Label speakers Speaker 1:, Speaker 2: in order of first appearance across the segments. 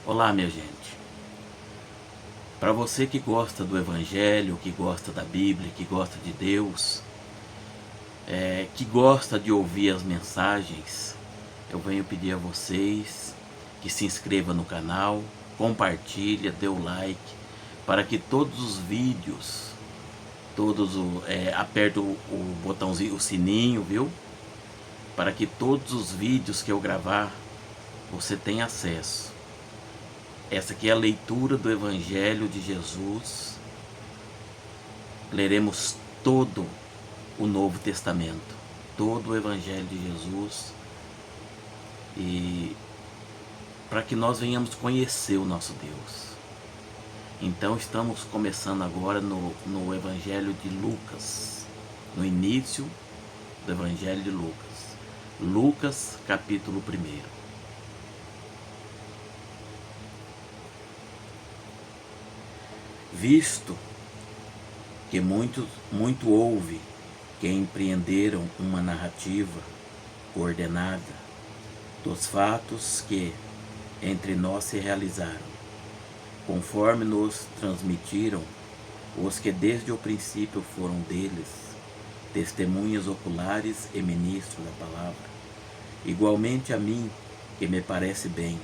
Speaker 1: Olá, minha gente. Para você que gosta do Evangelho, que gosta da Bíblia, que gosta de Deus, que gosta de ouvir as mensagens, eu venho pedir a vocês que se inscreva no canal, compartilha, dê o like, para que todos os vídeos, aperta o botãozinho, o sininho, viu? Para que todos os vídeos que eu gravar, você tenha acesso. Essa aqui é a leitura do Evangelho de Jesus. Leremos todo o Novo Testamento, todo o Evangelho de Jesus, e para que nós venhamos conhecer o nosso Deus. Então estamos começando agora no Evangelho de Lucas, no início do Evangelho de Lucas. Lucas, capítulo 1. Visto que muito houve que empreenderam uma narrativa coordenada dos fatos que entre nós se realizaram, conforme nos transmitiram os que desde o princípio foram deles, testemunhas oculares e ministros da palavra, igualmente a mim, que me parece bem,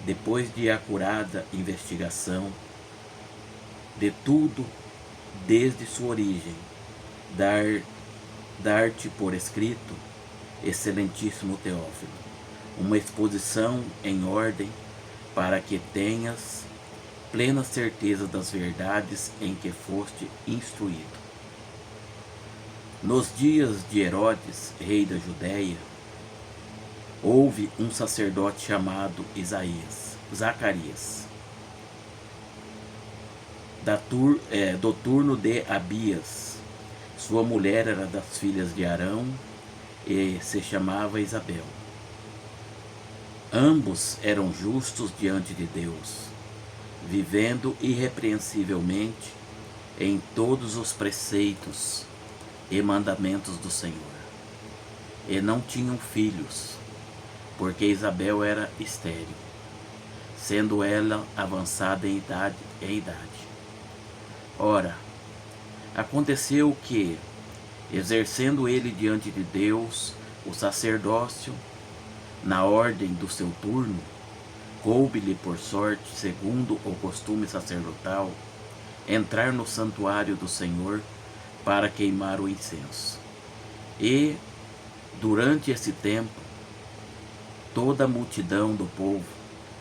Speaker 1: depois de acurada investigação de tudo desde sua origem, dar-te por escrito, excelentíssimo Teófilo, uma exposição em ordem para que tenhas plena certeza das verdades em que foste instruído. Nos dias de Herodes, rei da Judéia, houve um sacerdote chamado Zacarias, do turno de Abias. Sua mulher era das filhas de Arão e se chamava Isabel. Ambos eram justos diante de Deus, vivendo irrepreensivelmente em todos os preceitos e mandamentos do Senhor. E não tinham filhos, porque Isabel era estéril, sendo ela avançada em idade. Ora, aconteceu que, exercendo ele diante de Deus o sacerdócio, na ordem do seu turno, coube-lhe por sorte, segundo o costume sacerdotal, entrar no santuário do Senhor para queimar o incenso. E, durante esse tempo, toda a multidão do povo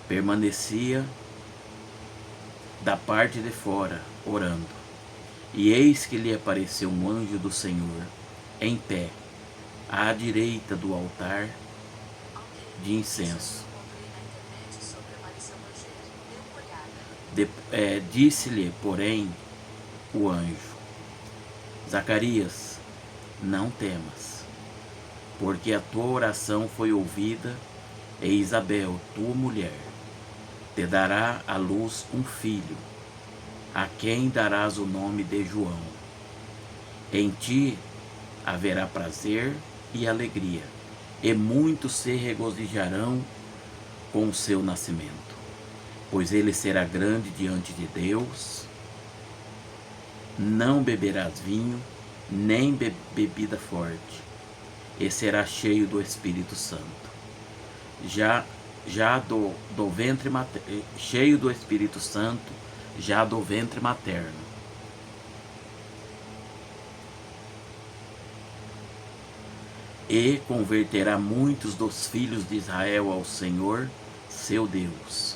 Speaker 1: permanecia da parte de fora, orando. E eis que lhe apareceu um anjo do Senhor, em pé, à direita do altar de incenso. Disse-lhe, porém, o anjo: Zacarias, não temas, porque a tua oração foi ouvida, e Isabel, tua mulher, te dará à luz um filho, a quem darás o nome de João. Em ti haverá prazer e alegria, e muitos se regozijarão com o seu nascimento, pois ele será grande diante de Deus. Não beberás vinho, nem bebida forte, e será cheio do Espírito Santo. Do ventre cheio do Espírito Santo, já do ventre materno. E converterá muitos dos filhos de Israel ao Senhor, seu Deus,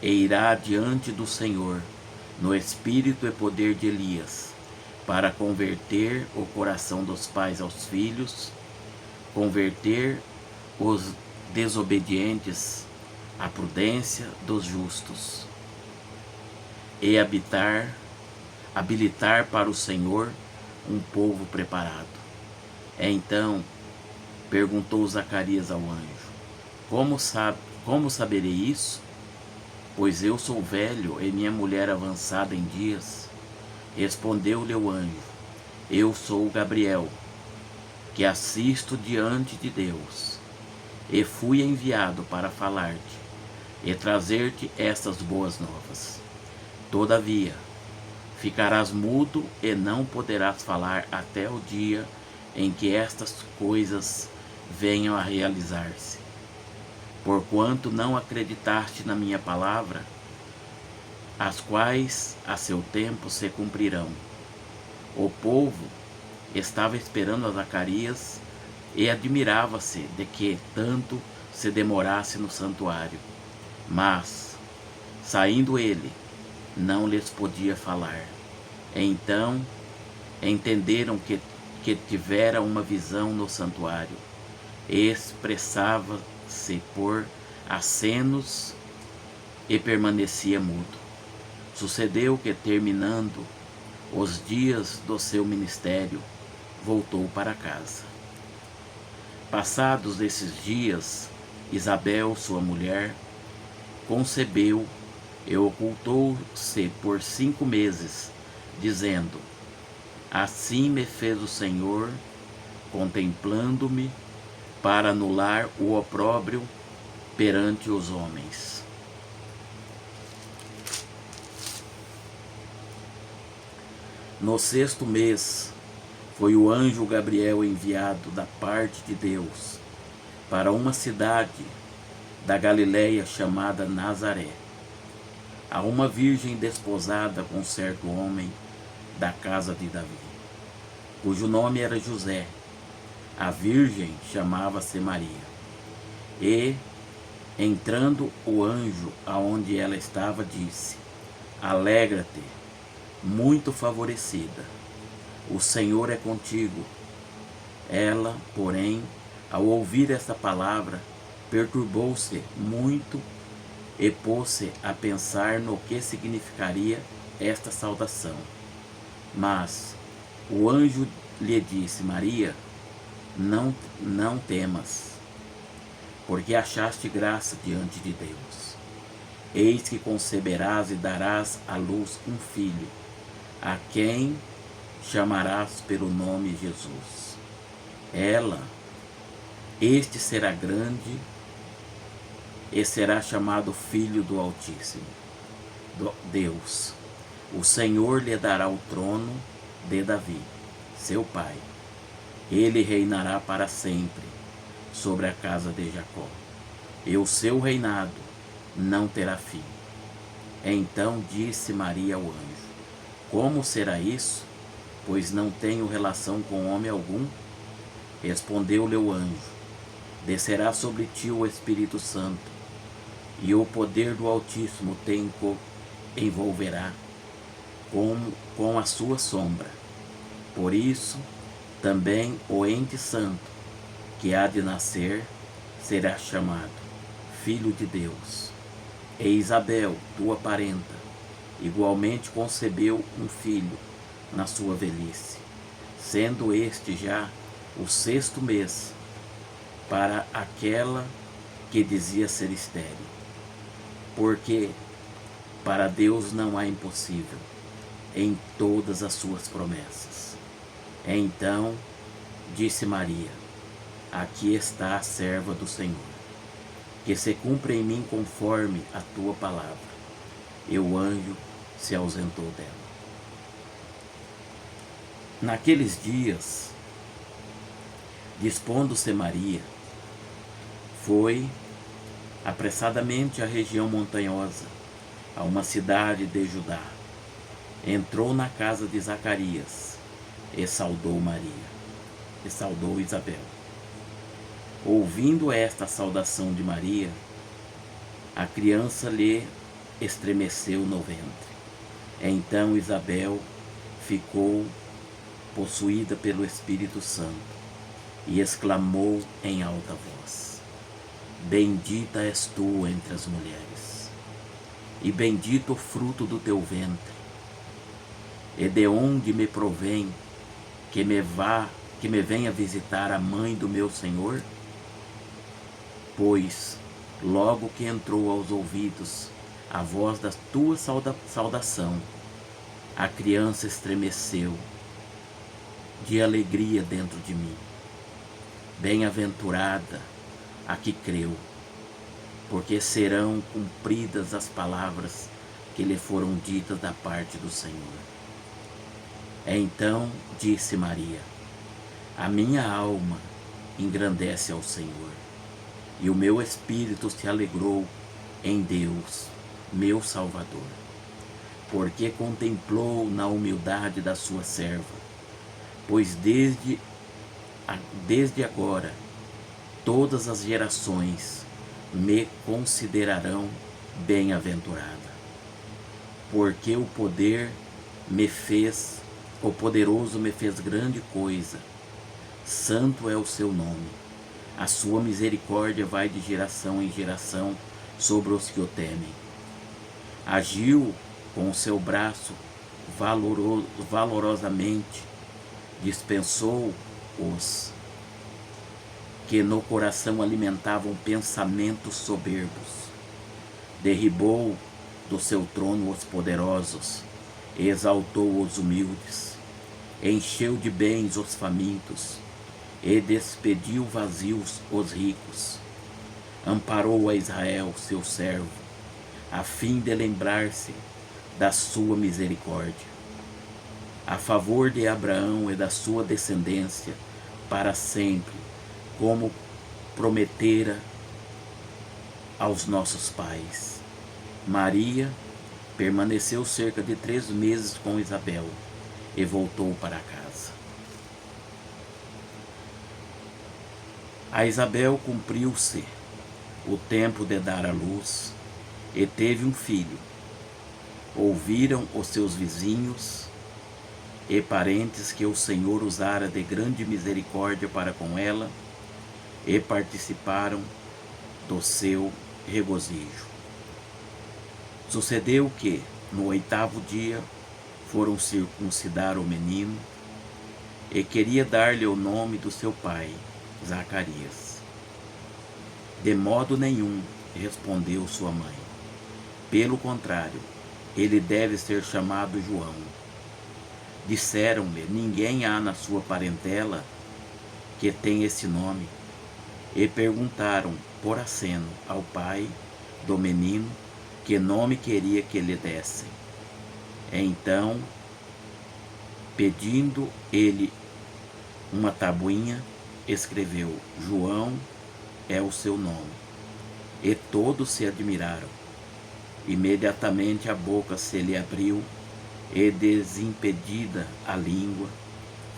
Speaker 1: e irá diante do Senhor, no espírito e poder de Elias, para converter o coração dos pais aos filhos, converter os desobedientes à prudência dos justos, e habilitar para o Senhor um povo preparado. Então perguntou Zacarias ao anjo: Como saberei isso? Pois eu sou velho e minha mulher avançada em dias. Respondeu-lhe o anjo: Eu sou Gabriel, que assisto diante de Deus, e fui enviado para falar-te e trazer-te estas boas novas. Todavia, ficarás mudo e não poderás falar até o dia em que estas coisas venham a realizar-se. Porquanto não acreditaste na minha palavra, as quais a seu tempo se cumprirão. O povo estava esperando a Zacarias e admirava-se de que tanto se demorasse no santuário. Mas, saindo ele, não lhes podia falar. Então entenderam que tivera uma visão no santuário, e expressava-se por acenos e permanecia mudo. Sucedeu que, terminando os dias do seu ministério, voltou para casa. Passados esses dias, Isabel, sua mulher, concebeu e ocultou-se por 5 meses, dizendo: assim me fez o Senhor, contemplando-me, para anular o opróbrio perante os homens. No 6º mês, foi o anjo Gabriel enviado da parte de Deus para uma cidade da Galileia chamada Nazaré, a uma virgem desposada com certo homem da casa de Davi, cujo nome era José. A virgem chamava-se Maria. E, entrando o anjo aonde ela estava, disse: alegra-te, muito favorecida, o Senhor é contigo. Ela, porém, ao ouvir esta palavra, perturbou-se muito e pôs-se a pensar no que significaria esta saudação. Mas o anjo lhe disse: Maria, não temas, porque achaste graça diante de Deus. Eis que conceberás e darás à luz um filho, a quem chamarás pelo nome Jesus. Este será grande e será chamado Filho do Altíssimo, Deus. O Senhor lhe dará o trono de Davi, seu pai. Ele reinará para sempre sobre a casa de Jacó, e o seu reinado não terá fim. Então disse Maria ao anjo: como será isso? Pois não tenho relação com homem algum. Respondeu-lhe o anjo: descerá sobre ti o Espírito Santo, e o poder do Altíssimo te envolverá com a sua sombra. Por isso, também o ente santo que há de nascer será chamado Filho de Deus. E Isabel, tua parenta, igualmente concebeu um filho na sua velhice, sendo este já o 6º mês para aquela que dizia ser estéril, porque para Deus não há impossível em todas as suas promessas. Então disse Maria: aqui está a serva do Senhor, que se cumpra em mim conforme a tua palavra. E o anjo se ausentou dela. Naqueles dias, dispondo-se Maria, foi apressadamente à região montanhosa, a uma cidade de Judá. Entrou na casa de Zacarias e saudou Isabel. Ouvindo esta saudação de Maria, a criança lhe estremeceu no ventre. Então Isabel ficou possuída pelo Espírito Santo e exclamou em alta voz: bendita és tu entre as mulheres, e bendito o fruto do teu ventre. E de onde me provém que me venha visitar a mãe do meu Senhor? Pois, logo que entrou aos ouvidos a voz da tua saudação, a criança estremeceu de alegria dentro de mim. Bem-aventurada a que creu, porque serão cumpridas as palavras que lhe foram ditas da parte do Senhor. Então disse Maria: a minha alma engrandece ao Senhor, e o meu espírito se alegrou em Deus, meu Salvador, porque contemplou na humildade da sua serva, pois desde agora todas as gerações me considerarão bem-aventurada, porque o poderoso me fez grande coisa, santo é o seu nome, a sua misericórdia vai de geração em geração sobre os que o temem. Agiu com o seu braço valorosamente, dispensou os que no coração alimentavam pensamentos soberbos, derribou do seu trono os poderosos, exaltou os humildes, encheu de bens os famintos, e despediu vazios os ricos. Amparou a Israel, seu servo, a fim de lembrar-se da sua misericórdia, a favor de Abraão e da sua descendência para sempre, como prometera aos nossos pais. Maria permaneceu cerca de 3 meses com Isabel e voltou para casa. A Isabel cumpriu-se o tempo de dar à luz e teve um filho. Ouviram os seus vizinhos e parentes que o Senhor usara de grande misericórdia para com ela e participaram do seu regozijo. Sucedeu que, no 8º dia, foram circuncidar o menino e queria dar-lhe o nome do seu pai, Zacarias. De modo nenhum, respondeu sua mãe. Pelo contrário, ele deve ser chamado João. Disseram-lhe: ninguém há na sua parentela que tem esse nome. E perguntaram por aceno ao pai do menino que nome queria que lhe dessem. Então, pedindo ele uma tabuinha, escreveu: João é o seu nome. E todos se admiraram. Imediatamente a boca se lhe abriu e, desimpedida a língua,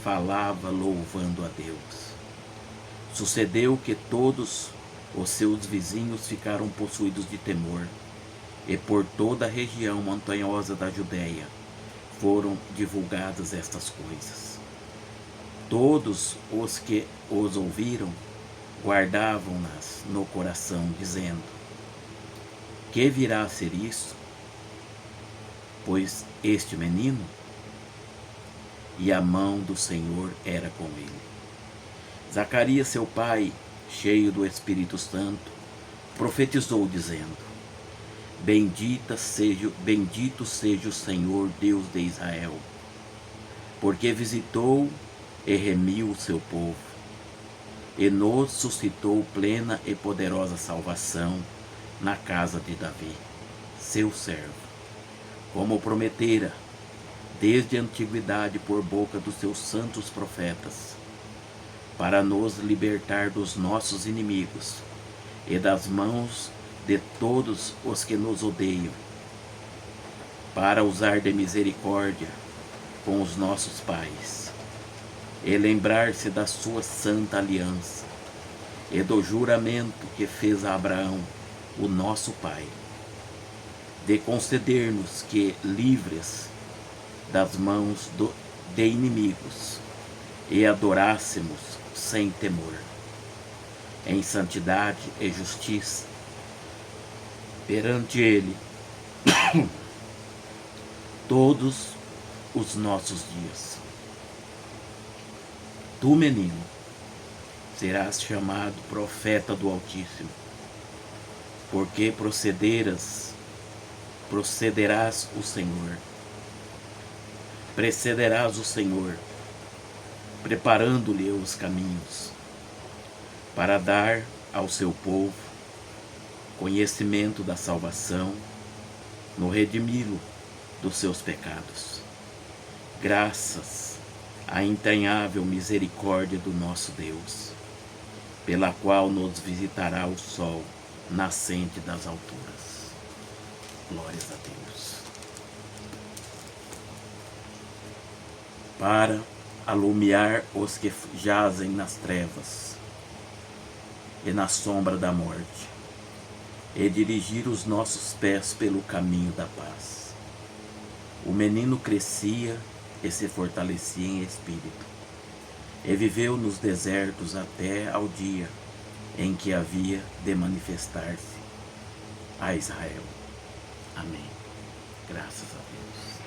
Speaker 1: falava louvando a Deus. Sucedeu que todos os seus vizinhos ficaram possuídos de temor, e por toda a região montanhosa da Judéia foram divulgadas estas coisas. Todos os que os ouviram guardavam-nas no coração, dizendo: que virá a ser isso? Pois este menino? E a mão do Senhor era com ele. Zacarias, seu pai, cheio do Espírito Santo, profetizou, dizendo: bendito seja o Senhor, Deus de Israel, porque visitou e remiu o seu povo, e nos suscitou plena e poderosa salvação na casa de Davi, seu servo, como prometera desde a antiguidade por boca dos seus santos profetas, para nos libertar dos nossos inimigos e das mãos de todos os que nos odeiam, para usar de misericórdia com os nossos pais, e lembrar-se da sua santa aliança, e do juramento que fez a Abraão, o nosso pai, de conceder-nos que, livres das mãos de inimigos, e adorássemos sem temor, em santidade e justiça, perante Ele, todos os nossos dias. Tu, menino, serás chamado profeta do Altíssimo, porque precederás o Senhor, preparando-lhe os caminhos, para dar ao seu povo conhecimento da salvação, no redimi-lo dos seus pecados. Graças à entranhável misericórdia do nosso Deus, pela qual nos visitará o sol nascente das alturas. Glórias a Deus. Para alumiar os que jazem nas trevas e na sombra da morte, e dirigir os nossos pés pelo caminho da paz. O menino crescia e se fortalecia em espírito, e viveu nos desertos até ao dia em que havia de manifestar-se a Israel. Amém. Graças a Deus.